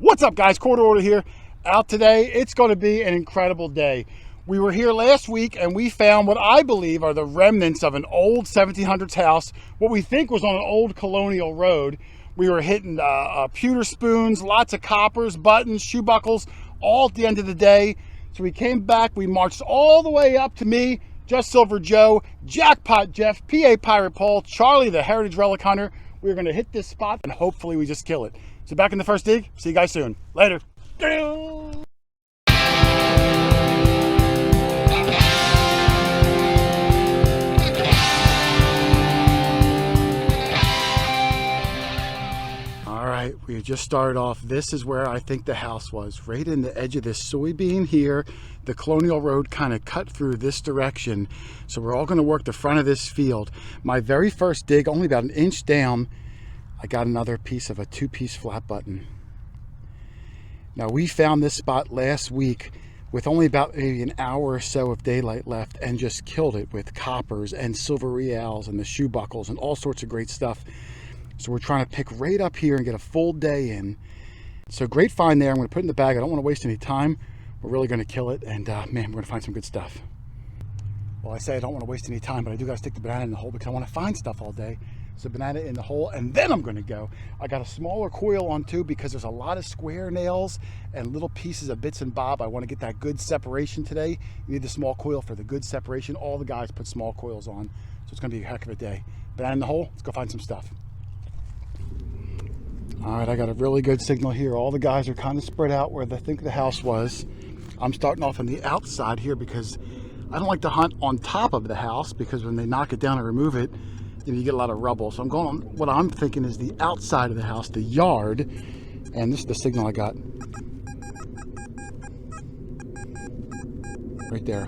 What's up, guys? QuarterHoarder here. Out today. It's going to be an incredible day. We were here last week and we found what I believe are the remnants of an old 1700's house, what we think was on an old Colonial road. We were hitting pewter spoons, lots of coppers, buttons, shoe buckles, all at the end of the day. So we came back, we marched all the way up to me, Just Silver Joe, Jackpot Jeff, PA Pirate Paul, Charlie the Heritage Relic Hunter. We're going to hit this spot and hopefully we just kill it. So back in the first dig. See you guys soon. Later. All right, we just started off. This is where I think the house was, right in the edge of this soybean here. The Colonial Road kind of cut through this direction. So we're all going to work the front of this field. My very first dig, only about an inch down, I got another piece of a two-piece flat button. Now we found this spot last week with only about maybe an hour or so of daylight left and just killed it with coppers and silver reals and the shoe buckles and all sorts of great stuff. So we're trying to pick right up here and get a full day in. So great find there. I'm going to put it in the bag. I don't want to waste any time. We're really going to kill it, and man, we're going to find some good stuff. Well, I say I don't want to waste any time, but I do got to stick the banana in the hole because I want to find stuff all day. So banana in the hole, and then I'm going to go. I got a smaller coil on too because there's a lot of square nails and little pieces of bits and bob. I want to get that good separation today. You need the small coil for the good separation. All the guys put small coils on, so it's going to be a heck of a day. Banana in the hole. Let's go find some stuff. All right, I got a really good signal here. All the guys are kind of spread out where they think the house was. I'm starting off on the outside here because I don't like to hunt on top of the house because when they knock it down and remove it, you get a lot of rubble. So I'm going on what I'm thinking is the outside of the house, the yard. And this is the signal I got. Right there.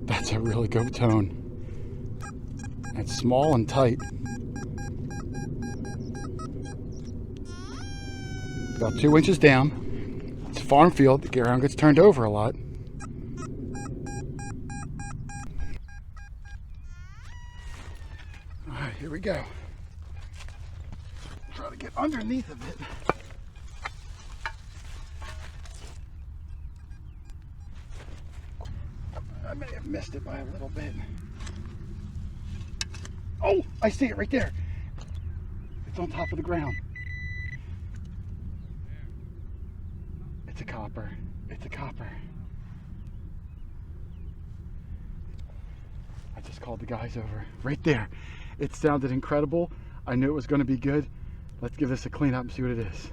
That's a really good tone. It's small and tight. About 2 inches down. It's a farm field. The ground gets turned over a lot. All right, here we go. Try to get underneath of it. I may have missed it by a little bit. Oh, I see it right there. It's on top of the ground. It's a copper. It's a copper. I just called the guys over. Right there. It sounded incredible. I knew it was going to be good. Let's give this a clean up and see what it is.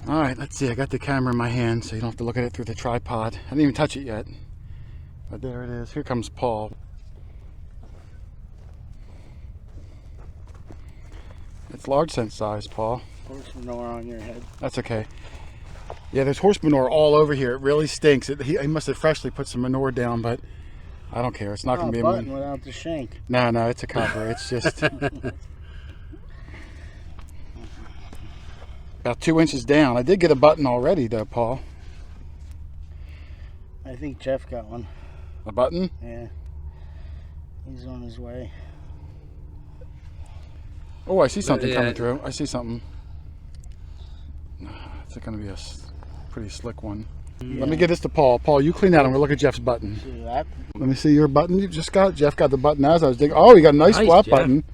All right, let's see. I got the camera in my hand so you don't have to look at it through the tripod. I didn't even touch it yet. But there it is. Here comes Paul. It's large scent size, Paul. Horse manure on your head. That's okay. Yeah, there's horse manure all over here. It really stinks. He must have freshly put some manure down, but I don't care. It's not going to be a button without the shank. No, it's a copper. It's just about 2 inches down. I did get a button already, though, Paul. I think Jeff got one. A button? Yeah. He's on his way. Oh, I see something coming through. I see something. It's going to be a pretty slick one. Yeah. Let me get this to Paul. Paul, you clean that and we'll look at Jeff's button. See that? Let me see your button you just got. Jeff got the button as I was digging. Oh, you got a nice flat button.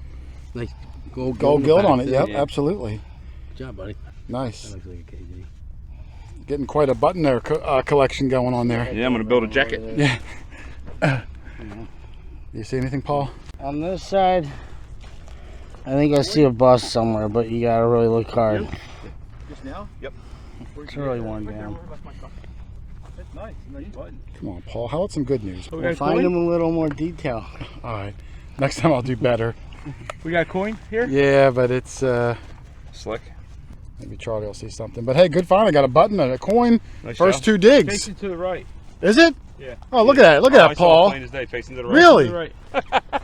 Nice gold gilt on it. Yep, yeah. Absolutely. Good job, buddy. Nice. That looks like a KG. Getting quite a button there collection going on there. Yeah, I'm going to build a jacket. Yeah. You see anything, Paul? On this side, I think I see a bus somewhere, but you gotta really look hard. Just now? Yep. It's really worn down. That's nice. Nice button. Come on, Paul. How about some good news? We'll find him a little more detail. All right. Next time I'll do better. We got a coin here? Yeah, but it's slick. Maybe Charlie will see something. But hey, good find. I got a button and a coin. Nice First job. 2 digs. Facing to the right. Is it? Yeah. Oh, look at that. Look at that, Paul. Plain as day, facing to the right. Really? Right.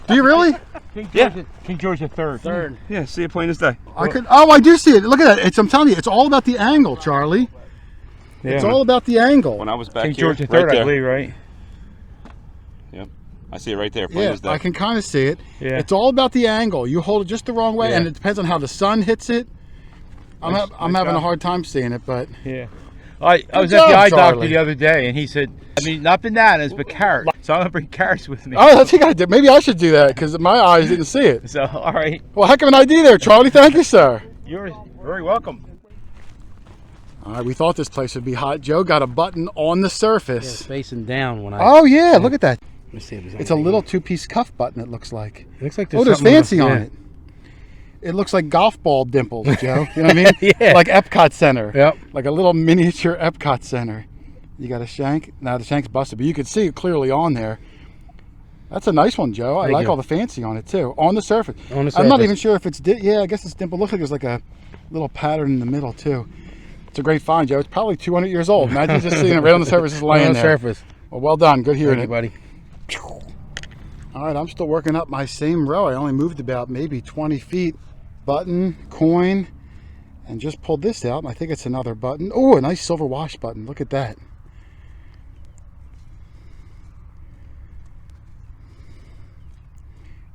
Do you really? King George III. Third. Yeah, see it plain as day. I do see it. Look at that. I'm telling you, it's all about the angle, Charlie. Yeah. It's all about the angle. When I was back King here, George III, right there. I believe, right? Yep. I see it right there. Plain Yeah, as day. I can kind of see it. Yeah. It's all about the angle. You hold it just the wrong way, Yeah. and it depends on how the sun hits it. I'm Nice having a job. hard time seeing it, but Yeah. I was job, at the eye Charlie. doctor the other day, and he said, I mean, not bananas, but carrots. So I'm going to bring carrots with me. oh, that's what I did. Maybe I should do that because my eyes didn't see it. So, all right. Well, heck of an idea there, Charlie. Thank you, sir. You're very welcome. All right, we thought this place would be hot. Joe got a button on the Yeah, it's surface. facing down when I. Oh yeah, look at that. Let me see if It's a little two-piece cuff button. It looks like. It looks like Oh, there's fancy on it. It looks like golf ball dimples, Joe. You know what I mean? Yeah. Like Epcot Center. Yep. Like a little miniature Epcot Center. You got a shank. Now the shank's busted, but you can see it clearly on there. That's a nice one, Joe. I Thank like you. all the fancy on it too. On the surface. On the I'm not surface. even sure if it's yeah. I guess it's dimple. Looks like there's like a little pattern in the middle too. It's a great find, Joe. It's probably 200 years old. Imagine just seeing it right on the surface, just laying On the there. surface. Well done. Good hearing Thank you, it. buddy. All right, I'm still working up my same row. I only moved about maybe 20 feet. Button, coin, and just pulled this out. I think it's another button. Oh, a nice silver wash button. Look at that.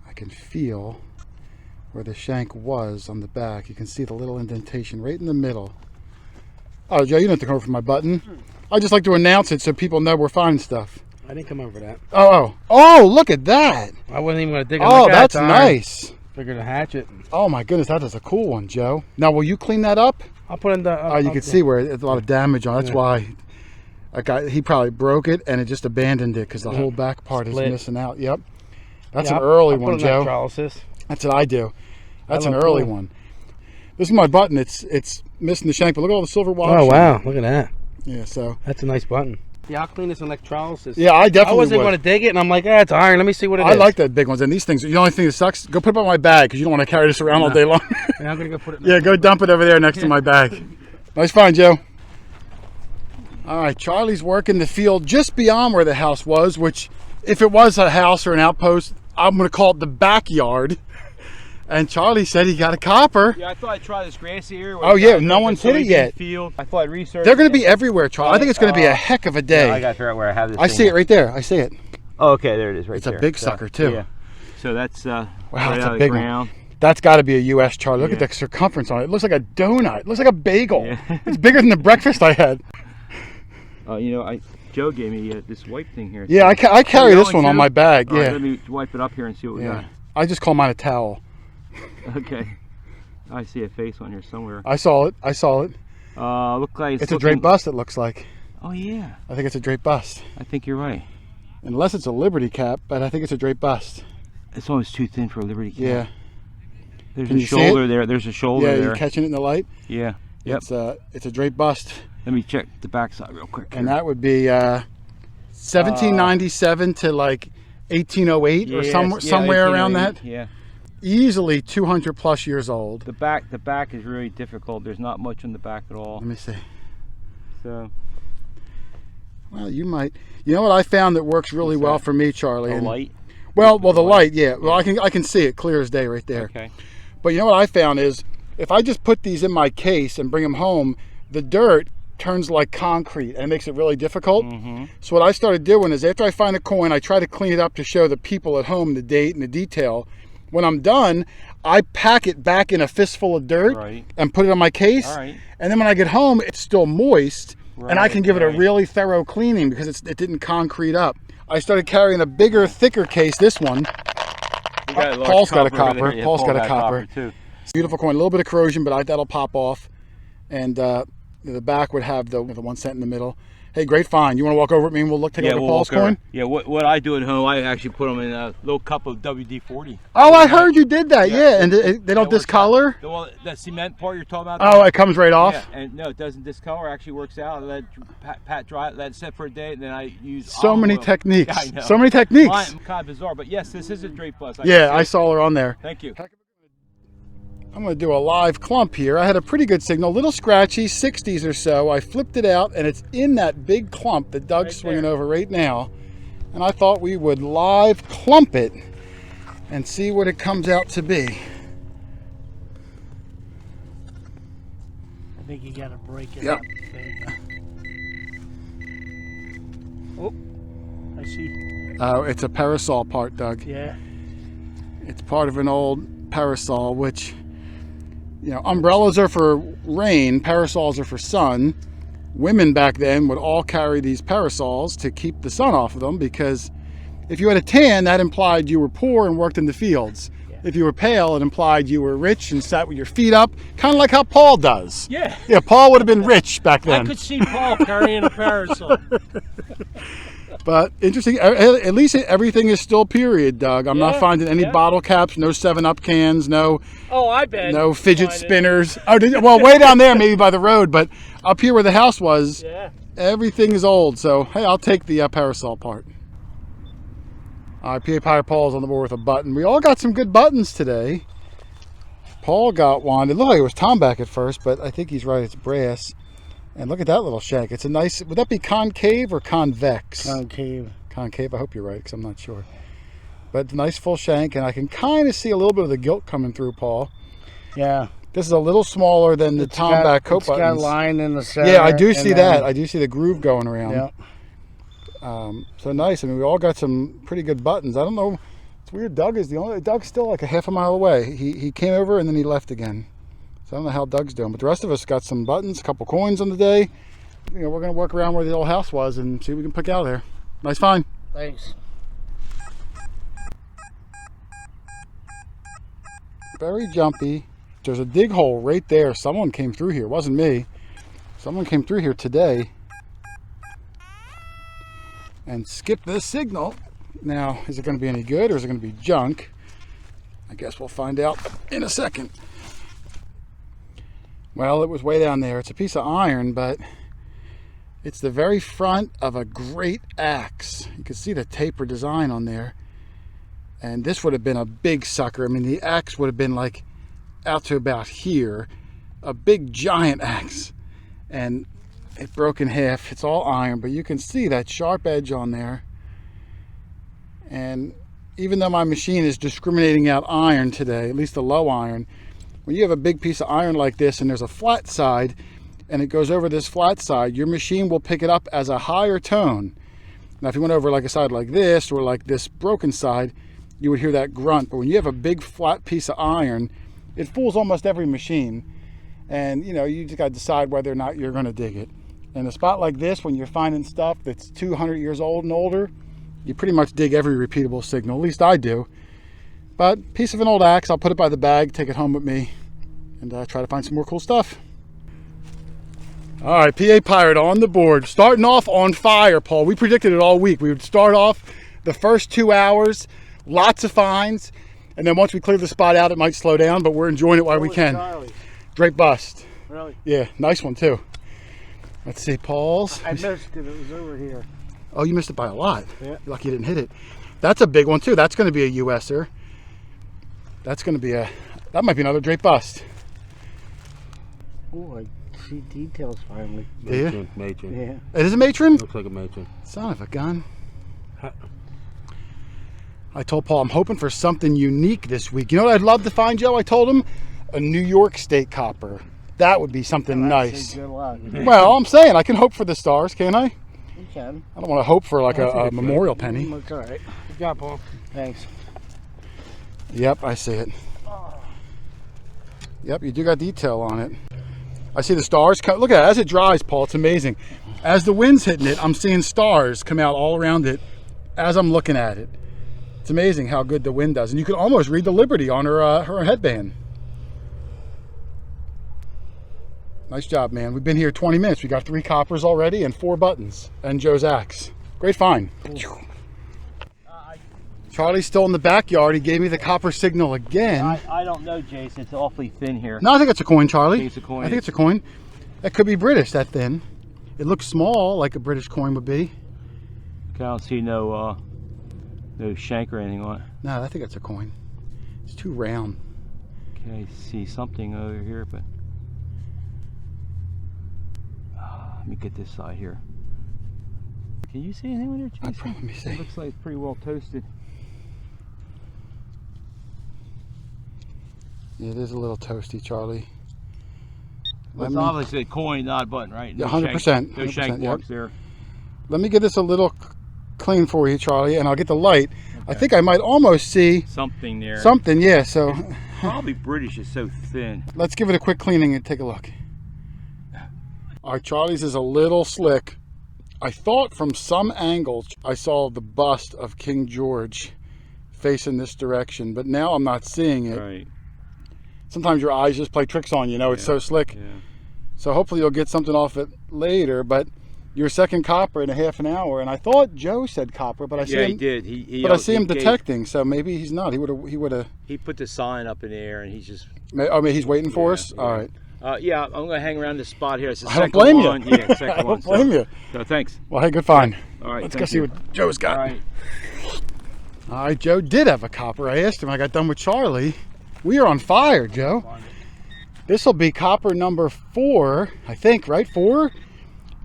I can feel where the shank was on the back. You can see the little indentation right in the middle. Oh, Joe, you don't have to come over for my button. I just like to announce it so people know we're finding stuff. I didn't come over that. Oh, look at that. I wasn't even going to dig on Oh, the that's cat's iron. nice. Figured a hatchet. Oh my goodness, that is a cool one, Joe. Now, will you clean that up? I'll put in the. Oh, you can see where there's a lot of damage on it. That's Yeah. why that guy, he probably broke it and it just abandoned it because the whole back part Split. is missing out. Yep. That's Yeah, an early I'll put one, in Joe. electrolysis. That's what I do. That's an love early cool. one. This is my button. It's missing the shank, but look at all the silver wash. Oh wow! Look at that. Yeah, so. That's a nice button. Yeah, I'll clean this in electrolysis. Yeah, I I definitely wasn't would. going to dig it, and I'm like, it's iron. Let me see what it is. I like that big ones. And these things, the only thing that sucks, go put it on my bag because you don't want to carry this around all day long. Yeah, I'm going to go put it in Yeah, go dump it over there next to my bag. Nice find, Joe. All right, Charlie's working the field just beyond where the house was, which if it was a house or an outpost, I'm going to call it the backyard. And Charlie said he got a copper. Yeah, I thought I'd try this grassy area. Oh, yeah, no one's hit it yet. Field. I thought I'd research. They're going to be everywhere, Charlie. I think it's going to be a heck of a day. I got to figure out where I have this. I thing see it at. right there. I see it. Oh, okay, there it is, right It's there. a big So, sucker, too. Yeah. So that's Wow, right that's out a of big the one. ground. That's got to be a U.S. Charlie. Look at Yeah. the circumference on it. It looks like a donut. It looks like a bagel. Yeah. It's bigger than the breakfast I had. You know, Joe gave me this wipe thing here. Yeah, I carry you this going one on to? my bag. All right, Yeah. let me wipe it up here and see what we Yeah. I just call mine a towel. got. Okay. I see a face on here somewhere. I saw it. I saw it. Look like It's a drape bust, it looks like. Oh yeah, I think it's a drape bust. I think you're right. Unless it's a Liberty cap, but I think it's a drape bust. It's almost too thin for a Liberty cap. Yeah. There's Can a you see shoulder it? there. There's a shoulder Yeah, there. you catching it in the light? Yeah. Yep. It's a drape bust. Let me check the backside real quick. And that would be 1797 to like 1808 or somewhere around that. Yeah. Easily 200 plus years old. The back is really difficult. There's not much on the back at all. Let me see. So Well, you might. You know what I found that works really well for me, Charlie? the And- light. Well, the light, yeah. Well, I can see it clear as day right there. Okay. But you know what I found is if I just put these in my case and bring them home, the dirt turns like concrete and it makes it really difficult. So what I started doing is after I find a coin, I try to clean it up to show the people at home the date and the detail. When I'm done, I pack it back in a fistful of dirt Right. and put it on my case. All right. And then when I get home, it's still moist and I Right, can give it a right. really thorough cleaning because it didn't concrete up. I started carrying a bigger, thicker case, this one. We got a large Paul's got a copper over copper. there. Yeah, Paul's Paul got a got copper. too. Beautiful coin, a little bit of corrosion, but that'll pop off. And the back would have the 1 cent in the middle. Hey, great find. You want to walk over with me and we'll take a look at we'll Paul's walk over. coin? Yeah, what I do at home, I actually put them in a little cup of WD-40. Oh, I heard you did that. Yeah. Yeah, and they don't It works discolor? out. The cement part you're talking about? Oh, it comes right off? Yeah, and no, it doesn't discolor. Actually works out. Let it pat dry it, let it sit for a day, and then I use So olive many oil. techniques. Yeah, I know. So many techniques. Mine, kind of bizarre, but yes, this is a drape bust. Yeah, I saw her on there. Thank you. I'm going to do a live clump here. I had a pretty good signal, a little scratchy, 60s or so. I flipped it out, and it's in that big clump that Doug's Right swinging there. over right now. And I thought we would live clump it and see what it comes out to be. I think you gotta break it Yep. up. Oh, I see. Oh, it's a parasol part, Doug. Yeah. It's part of an old parasol, which, you know, umbrellas are for rain, parasols are for sun. Women back then would all carry these parasols to keep the sun off of them, because if you had a tan, that implied you were poor and worked in the fields. Yeah. If you were pale, it implied you were rich and sat with your feet up, kind of like how Paul does. Yeah. Yeah, Paul would have been rich back then. I could see Paul carrying a parasol. But interesting, at least everything is still period, Doug. I'm not Yeah, finding any yeah. bottle caps, no 7-Up cans, no Oh, I bet. no fidget Find it. spinners. Oh, well, way down there maybe by the road, but up here where the house was, Yeah. everything is old. So, hey, I'll take the parasol part. All right, PA Pirate Paul's on the board with a button. We all got some good buttons today. Paul got one. It looked like it was Tomback at first, but I think he's right. It's brass. And look at that little shank. It's a nice, would that be concave or convex? Concave. Concave, I hope you're right, because I'm not sure. But nice full shank, and I can kind of see a little bit of the gilt coming through, Paul. Yeah. This is a little smaller than the Tomback coat It's got buttons. a line in the center. Yeah, I do see and that. then- I do see the groove going around. Yeah. So nice. I mean, we all got some pretty good buttons. I don't know. It's weird. Doug's still like a half a mile away. He came over and then he left again. So I don't know how Doug's doing. But the rest of us got some buttons, a couple coins on the day. You know, we're going to work around where the old house was and see what we can pick out of there. Nice find. Thanks. Very jumpy. There's a dig hole right there. Someone came through here. It wasn't me. Someone came through here today and skipped the signal. Now, is it going to be any good or is it going to be junk? I guess we'll find out in a second. Well, it was way down there. It's a piece of iron, but it's the very front of a great axe. You can see the taper design on there. And this would have been a big sucker. I mean, the axe would have been like out to about here. A big giant axe. And it broke in half. It's all iron, but you can see that sharp edge on there. And even though my machine is discriminating out iron today, at least the low iron, when you have a big piece of iron like this and there's a flat side and it goes over this flat side, your machine will pick it up as a higher tone. Now, if you went over like a side like this or like this broken side, you would hear that grunt. But when you have a big flat piece of iron, it fools almost every machine. And you know, you just got to decide whether or not you're going to dig it. In a spot like this, when you're finding stuff that's 200 years old and older, you pretty much dig every repeatable signal. At least I do. But piece of an old axe, I'll put it by the bag, take it home with me, and try to find some more cool stuff. All right, PA Pirate on the board. Starting off on fire, Paul. We predicted it all week. We would start off the first 2 hours, lots of finds, and then once we clear the spot out, it might slow down, but we're enjoying it while we can. Charlie. Great bust. Really? Yeah, nice one too. Let's see, Paul's. I missed it. It was over here. Oh, you missed it by a lot. Yeah. You're lucky you didn't hit it. That's a big one too. That's going to be a USer. That's going to be that might be another Drake bust. Oh, I see details finally. Do you? Matron, matron. Yeah. It is a matron? Looks like a matron. Son of a gun. I told Paul I'm hoping for something unique this week. You know what I'd love to find, Joe? I told him a New York State copper. That would be something nice. Good luck. Well, I'm saying I can hope for the stars, can't I? You can. I don't want to hope for like a memorial penny. It's all right. Good job, Paul. Thanks. Yep, I see it. Yep, you do got detail on it. I see the stars. Look at it. As it dries, Paul, it's amazing. As the wind's hitting it, I'm seeing stars come out all around it as I'm looking at it. It's amazing how good the wind does. And you can almost read the Liberty on her headband. Nice job, man. We've been here 20 minutes. We got 3 coppers already and 4 buttons. And Joe's axe. Great find. Charlie's still in the backyard. He gave me the copper signal again. I don't know, Jason. It's awfully thin here. No, I think it's a coin, Charlie. I think it's a coin. I think it's a coin. That could be British, that thin. It looks small, like a British coin would be. I don't see no shank or anything on it. No, I think it's a coin. It's too round. Okay, I see something over here, but let me get this side here. Can you see anything on there, Jason? Let me see. It looks like it's pretty well toasted. Yeah, it is a little toasty, Charlie. Well, it's obviously a coin, not a button, right? Yeah, 100%. No shank 100%, yep. marks there. Let me give this a little clean for you, Charlie, and I'll get the light. Okay. I think I might almost see something there. Something, yeah. So probably British is so thin. Let's give it a quick cleaning and take a look. All right, Charlie's is a little slick. I thought from some angles I saw the bust of King George facing this direction, but now I'm not seeing it. Right. Sometimes your eyes just play tricks on you, know, it's so slick. Yeah. So hopefully you'll get something off it later, but your second copper in a half an hour, and I thought Joe said copper, but I see him. He did. He I see him detecting, so maybe he's not. He would have. He put the sign up in the air, and he's just. I mean, he's waiting for us. Yeah. All right. Yeah, I'm going to hang around this spot here. It's the I don't blame you. Yeah, second I don't blame you. So thanks. Well, hey, good find. All right. Let's go see what Joe's got. All right. All right, Joe did have a copper. I asked him. I got done with Charlie. We are on fire, Joe. This will be copper number 4, I think, right? 4?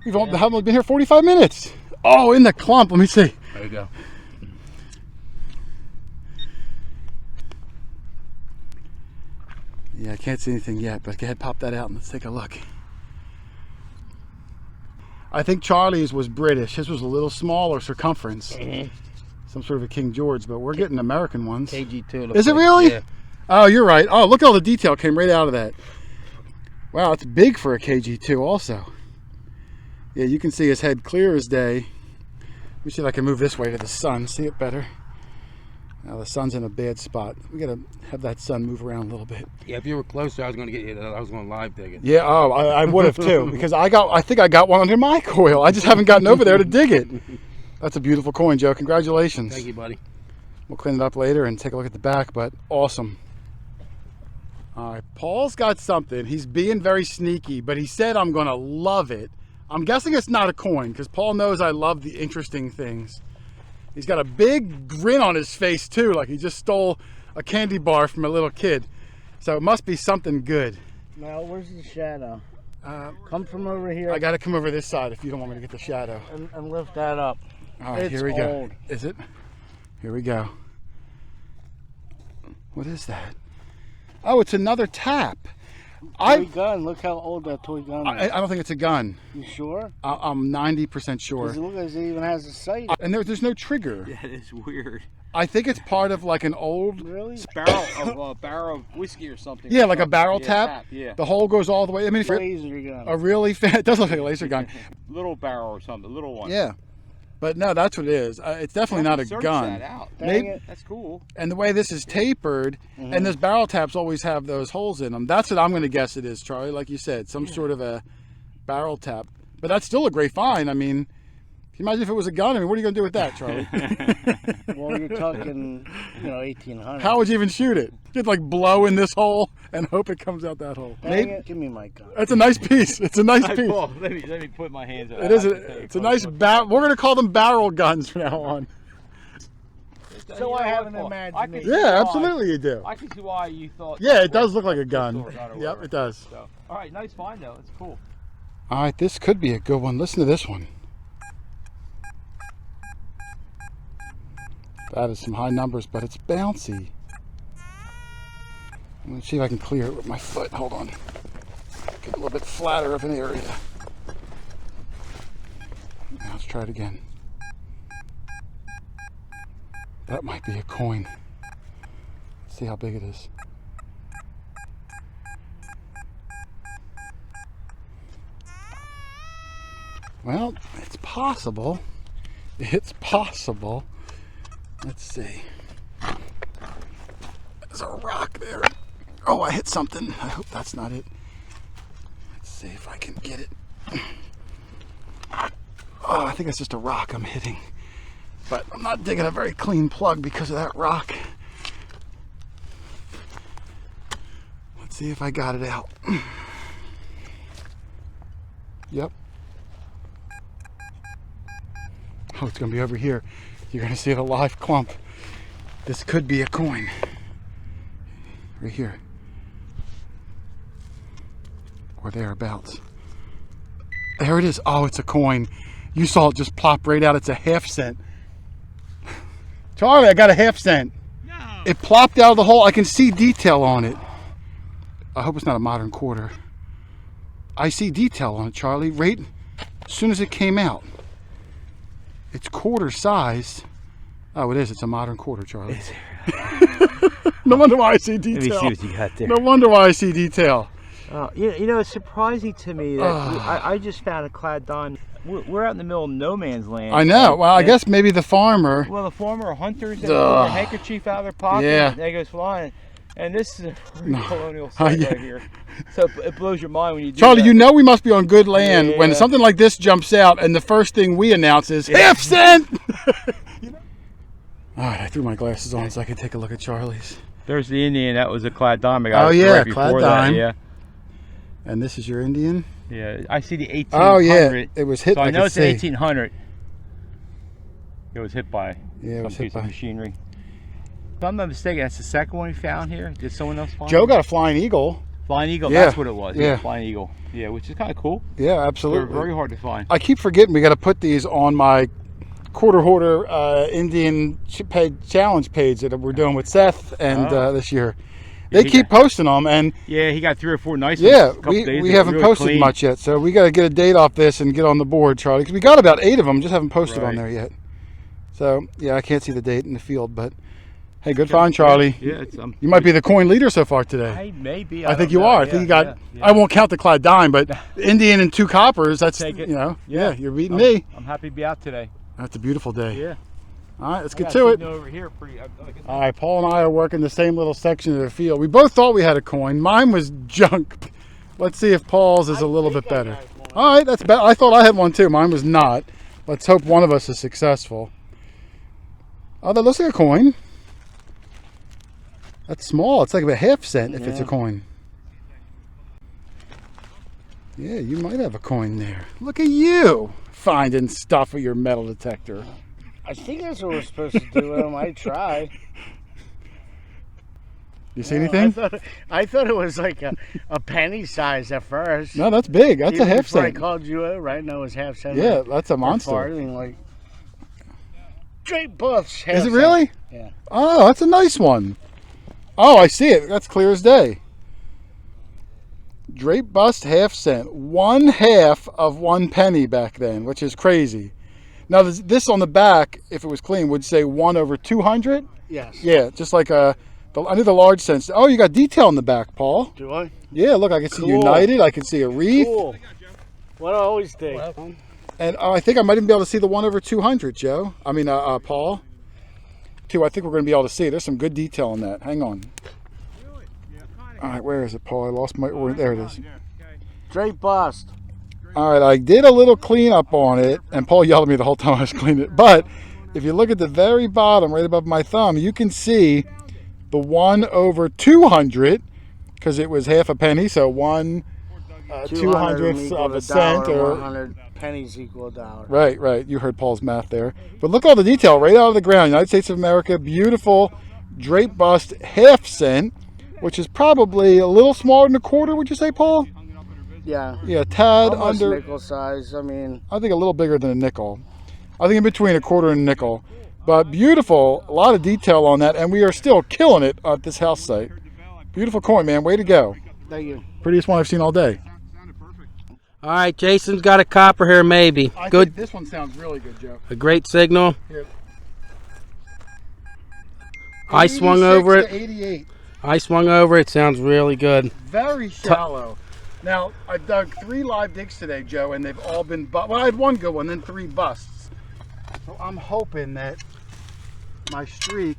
We've only been here 45 minutes. Oh, in the clump. Let me see. There you go. Yeah, I can't see anything yet, but go ahead, pop that out and let's take a look. I think Charlie's was British. His was a little smaller circumference. Some sort of a King George, but we're getting American ones. KG2. Is it really? Yeah. Oh, you're right. Oh, look at all the detail came right out of that. Wow, it's big for a KG2 also. Yeah, you can see his head clear as day. Let me see if I can move this way to the sun, see it better. Now the sun's in a bad spot. We gotta have that sun move around a little bit. Yeah, if you were closer, I was going to get you. I was going to live dig it. Yeah, oh, I would have too, because I think I got one under my coil. I just haven't gotten over there to dig it. That's a beautiful coin, Joe. Congratulations. Thank you, buddy. We'll clean it up later and take a look at the back, but awesome. All right, Paul's got something. He's being very sneaky, but he said I'm gonna love it. I'm guessing it's not a coin, because Paul knows I love the interesting things. He's got a big grin on his face too, like he just stole a candy bar from a little kid. So it must be something good. Now, where's the shadow? Come from over here. I gotta come over this side if you don't want me to get the shadow. And lift that up. All right, It's here we go. old. Is it? Here we go. What is that? Oh, it's another tap. Toy gun. Look how old that toy gun is. I don't think it's a gun. You sure? I'm 90% sure. Does it look as it even has a sight? And there's no trigger. That is weird. I think it's part of like an old Barrel of whiskey or something. Yeah, like a barrel tap. Yeah. The hole goes all the way. I mean, Laser gun. a really it does look like a laser gun. Little barrel or something, little one. Yeah, but no, that's what it is. It's definitely not a gun. That out. Maybe, that's cool. and the way this is tapered, and those barrel taps always have those holes in them. That's what I'm going to guess it is, Charlie. Like you said, some sort of a barrel tap. But that's still a great find. I mean, can you imagine if it was a gun? I mean, what are you going to do with that, Charlie? Well, you're talking, 1800. How would you even shoot it? You'd like blow in this hole and hope it comes out that hole. Maybe. Give me my gun. It's a nice piece. It's a nice piece. Paul, let me put my hands on It is. It's a nice We're going to call them barrel guns from now on. So I have an imagination. Yeah, absolutely you do. I can see why you thought. Yeah, it does look like a gun. Yep, it does. So, all right, nice find though. It's cool. All right, this could be a good one. Listen to this one. That is some high numbers, but it's bouncy. I'm going to see if I can clear it with my foot. Hold on. Get a little bit flatter of an area. Now let's try it again. That might be a coin. Let's see how big it is. Well, it's possible. It's possible. Let's see. There's a rock there. Oh, I hit something. I hope that's not it. Let's see if I can get it. Oh, I think it's just a rock I'm hitting. But I'm not digging a very clean plug because of that rock. Let's see if I got it out. Yep. Oh, it's going to be over here. You're going to see it a live clump. This could be a coin. Right here. Or thereabouts. There it is. Oh, it's a coin. You saw it just plop right out. It's a half cent. Charlie, I got a half cent. No. It plopped out of the hole. I can see detail on it. I hope it's not a modern quarter. I see detail on it, Charlie, right as soon as it came out. It's quarter size. Oh, it is. It's a modern quarter, Charlie. No wonder why I see Let detail. me see what you got there. No wonder why I see detail. You know, it's surprising to me that I just found a clad diamond. We're out in the middle of no man's land. I know. Well, I guess maybe the farmer. Well, the former hunters that pull their handkerchief out of their pocket Yeah. and they goes flying. And this is a colonial Oh, site yeah. right here. So it blows your mind when you do Charlie, that. you know we must be on good land when Yeah. something like this jumps out and the first thing we announce is half cent. All right, I threw my glasses on so I could take a look at Charlie's. There's the Indian. That was a clad diamond. Oh, yeah, right clad before dime. that. Yeah. And this is your Indian? Yeah. I see the 1800. Oh, yeah. It was hit. So I know could it's see. 1800. It was hit by Yeah, it was some hit piece of by. machinery. If I'm not mistaken, that's the second one we found here. Did someone else find Joe it? got a flying eagle. Flying eagle. Yeah. That's what it was. Yeah. Flying eagle. Yeah, which is kind of cool. Yeah, They're absolutely. very hard to find. I keep forgetting we got to put these on my quarter hoarder Indian challenge page that we're doing with Seth and this year. They we keep posting them, and Yeah, he got 3 or 4 nice yeah, ones. a couple days we ago, haven't really posted clean. much yet, so we got to get a date off this and get on the board, Charlie, because we got about 8 of them, just haven't posted on Right. there yet. So yeah, I can't see the date in the field, but hey, good find, Charlie. Yeah, it's You might be the coin leader so far today. I maybe. I think don't you know. are. I Yeah, think you got. yeah. I won't count the clad dime, but Indian and 2 coppers. That's Take it. you know. Yeah. Yeah, you're beating me. I'm happy to be out today. That's a beautiful day. Yeah. All right, let's I get got to it. signal over here pretty. All right, Paul and I are working the same little section of the field. We both thought we had a coin. Mine was junk. Let's see if Paul's is a little bit better. All right, that's better. I thought I had one too. Mine was not. Let's hope one of us is successful. Oh, that looks like a coin. That's small. It's like about half cent if it's a coin. Yeah, you might have a coin there. Look at you finding stuff with your metal detector. I think that's what we're supposed to do with them. I try. You see anything? I thought it was like a penny size at first. No, that's big. That's Even a half before cent. I called you out, right now it's half cent. Yeah, that's a monster. Farthing, like straight buffs. Is it really? Yeah. Oh, that's a nice one. Oh, I see it. That's clear as day. Drape bust half cent. 1/2 of 1 penny back then, which is crazy. Now this on the back, if it was clean, would say 1/200. Yes. Yeah, just like I knew the large cents. Oh, you got detail in the back, Paul. Do I? Yeah, look, I can see Cool. United. I can see a wreath. Cool. What I always think. And I think I might even be able to see the 1/200, Joe. I mean, Paul. Too, I think we're going to be able to see. There's some good detail in that. Hang on. All right, where is it, Paul? I lost my. There it is. Straight bust. All right, I did a little cleanup on it, and Paul yelled at me the whole time I was cleaning it. But if you look at the very bottom, right above my thumb, you can see the 1/200 because it was half a penny, so 1/200th of a cent, or 100 pennies equal a dollar. right. You heard Paul's math there. But look at all the detail right out of the ground. United States of America, beautiful drape bust half cent, which is probably a little smaller than a quarter. Would you say, Paul? Yeah. Yeah, tad Almost under. nickel size. I mean, I think a little bigger than a nickel. I think in between a quarter and a nickel. But beautiful, a lot of detail on that, and we are still killing it at this house site. Beautiful coin, man. Way to go. thank you. Prettiest one I've seen all day. All right, Jason's got a copper here, maybe. I Good. think this one sounds really good, Joe. A great signal. Here. I swung over 86 it. to 88. I swung over it. Sounds really good. Very shallow. Now, I dug 3 live digs today, Joe, and they've all been well, I had 1 good one, then 3 busts. So I'm hoping that my streak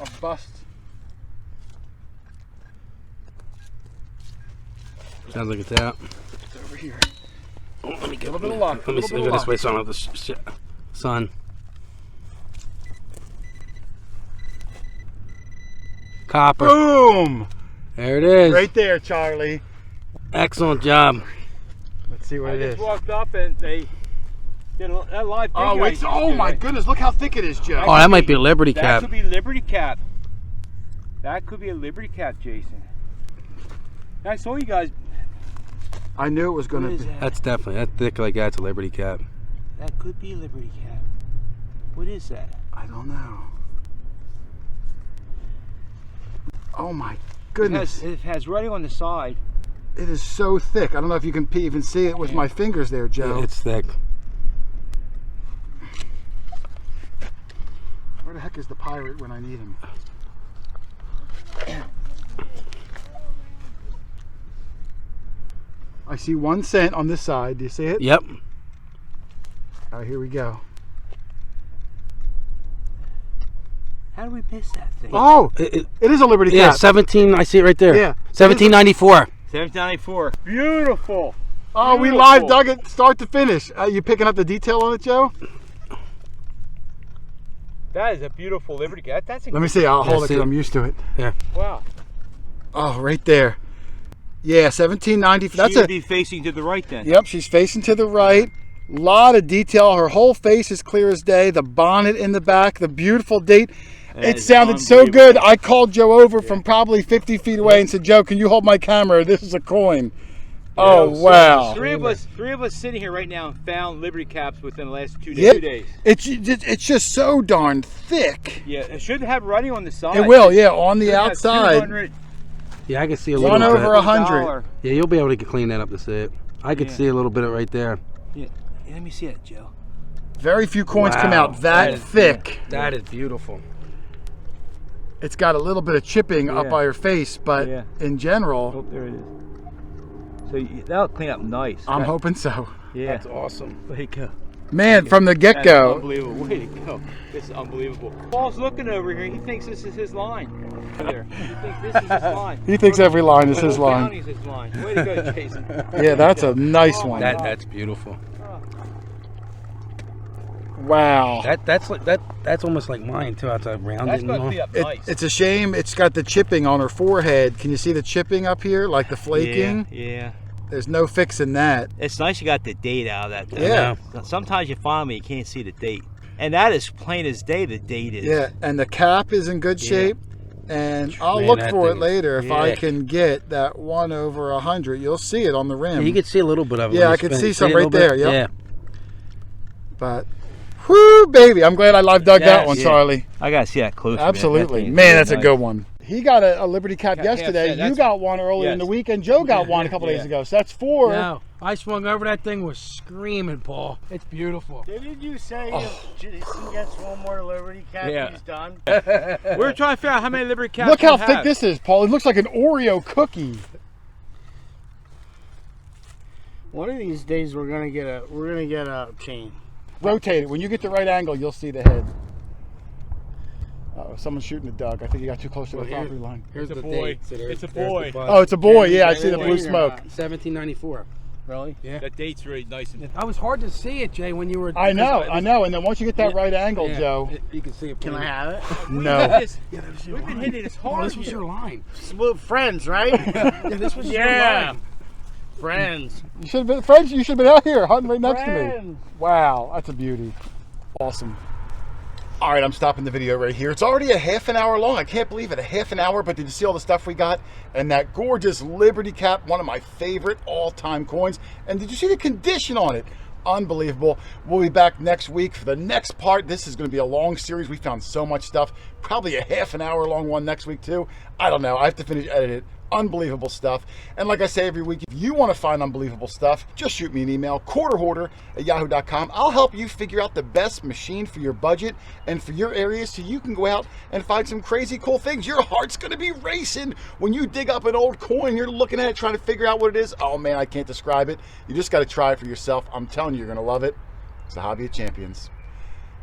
of busts. Sounds like it's out. It's over here. Oh, let me A get little bit of luck. Let me see. Go this way so I don't have the sun. Copper. Boom! There it is. Right there, Charlie. Excellent job. Let's see what I it just is. walked up and they did a live dig. Oh, it's my goodness! Look how thick it is, Joe. Oh, that might be a Liberty That cap. could be Liberty cap. That could be a Liberty cap, Jason. I saw you guys. I knew it was going What to is be. that? That's definitely thick like that's a Liberty cap. That could be a Liberty cap. What is that? I don't know. Oh my goodness! It has writing on the side. It is so thick. I don't know if you can even see it with my fingers there, Joe. It's thick. Jack is the pirate when I need him. I see 1 cent on this side. Do you see it? Yep. All right, here we go. How do we miss that thing? Oh, it is a Liberty Yeah, cap. 17. I see it right there. Yeah. 1794. 1794. Beautiful. Oh, we live dug it start to finish. You picking up the detail on it, Joe? That is a beautiful Liberty cap. That's a Let me see. I'll hold it see because it. I'm used to it. wow. Oh, right there. Yeah, 1790. That's She would a. be facing to the right then. Yep, she's facing to the right. Lot of detail. Her whole face is clear as day. The bonnet in the back. The beautiful date. It sounded so good. I called Joe over from probably 50 feet away and said, "Joe, can you hold my camera? This is a coin." Oh, wow. Three of us sitting here right now found Liberty caps within the last 2 Yeah. days. It's just so darn thick. Yeah, it should have writing on the side. It will, yeah, on the Should have outside. 200 Yeah, I can see a little 1 bit. over 100. Yeah, you'll be able to clean that up to see it. I could Yeah. see a little bit of it right there. Yeah, let me see it, Joe. Very few coins come Wow, out that is- thick. That is beautiful. It's got a little bit of chipping up Yeah. by her face, but Yeah. in general, Oh, there it is. So that'll clean up nice. I'm hoping so. Yeah. That's awesome. Way to go. Man, from the That's get-go, unbelievable. Way to go. This is unbelievable. Paul's looking over here. He thinks this is his line. There. He thinks this is his line. he thinks every line is The his whole line. county's his line. Way to go, Jason. Yeah, that's a nice one. That's beautiful. Wow. That's almost like mine too. Outside rounded. That's and going to all. be up It, nice. it's a shame it's got the chipping on her forehead. Can you see the chipping up here, like the flaking? Yeah. There's no fixing that. It's nice you got the date out of that. Though. Yeah. Sometimes you find me, you can't see the date. And that is plain as day, the date is. Yeah, and the cap is in good Yeah. shape. And I'll Man, look that for it thing is- later if I Yeah. can get that 1 over 100. You'll see it on the rim. Yeah, you can see a little bit of it. Yeah, when I you can spin it. see some it a right little there, bit? yep. But, whoo, baby. I'm glad I live dug that Yes, one, yeah. Charlie. I got to see that close. Absolutely. Man, that's a good one. He got a Liberty cap Yeah, yesterday. yeah, You that's- got one earlier in yes. the week, and Joe got one a couple days Yeah. ago. So that's 4. No, I swung over. That thing was screaming, Paul. It's beautiful. Didn't you say if Jason gets one more Liberty cap, Yeah. he's done? We're trying to figure out how many Liberty caps Look how we thick have. this is, Paul. It looks like an Oreo cookie. One of these days we're gonna get a chain. Rotate it. When you get the right angle, you'll see the head. Uh-oh, someone's shooting a duck. I think he got too close to the Well, here- property line. Here's It's a the boy. date. So It's a there's boy. the buzz. Oh, it's a boy. Yeah, I see the Yeah, blue yeah. smoke. 1794. Really? Yeah. That date's really nice. And I was hard to see it, Jay, when you were. I know. And then once you get that right angle, Yeah, Joe. you can see it. Can I have it? No. We've been hitting this Oh, hard. this was your line. Smooth friends, right? Yeah, this was your Yeah. line. Friends. You should have been friends. You should have been out here hunting right next to me. Friends. Wow, that's a beauty. Awesome. All right, I'm stopping the video right here. It's already a half an hour long. I can't believe it, a half an hour. But did you see all the stuff we got? And that gorgeous Liberty cap, one of my favorite all-time coins. And did you see the condition on it? Unbelievable. We'll be back next week for the next part. This is going to be a long series. We found so much stuff. Probably a half an hour long one next week too. I don't know. I have to finish edit it. Unbelievable stuff. And like I say every week, if you want to find unbelievable stuff, just shoot me an email, QuarterHoarder@yahoo.com. I'll help you figure out the best machine for your budget and for your area so you can go out and find some crazy cool things. Your heart's going to be racing when you dig up an old coin. You're looking at it, trying to figure out what it is. Oh man, I can't describe it. You just got to try it for yourself. I'm telling you, you're going to love it. It's the hobby of champions.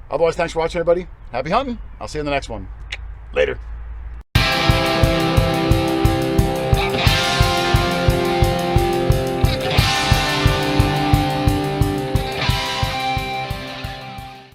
Otherwise, thanks for watching, everybody. Happy hunting. I'll see you in the next one. Later.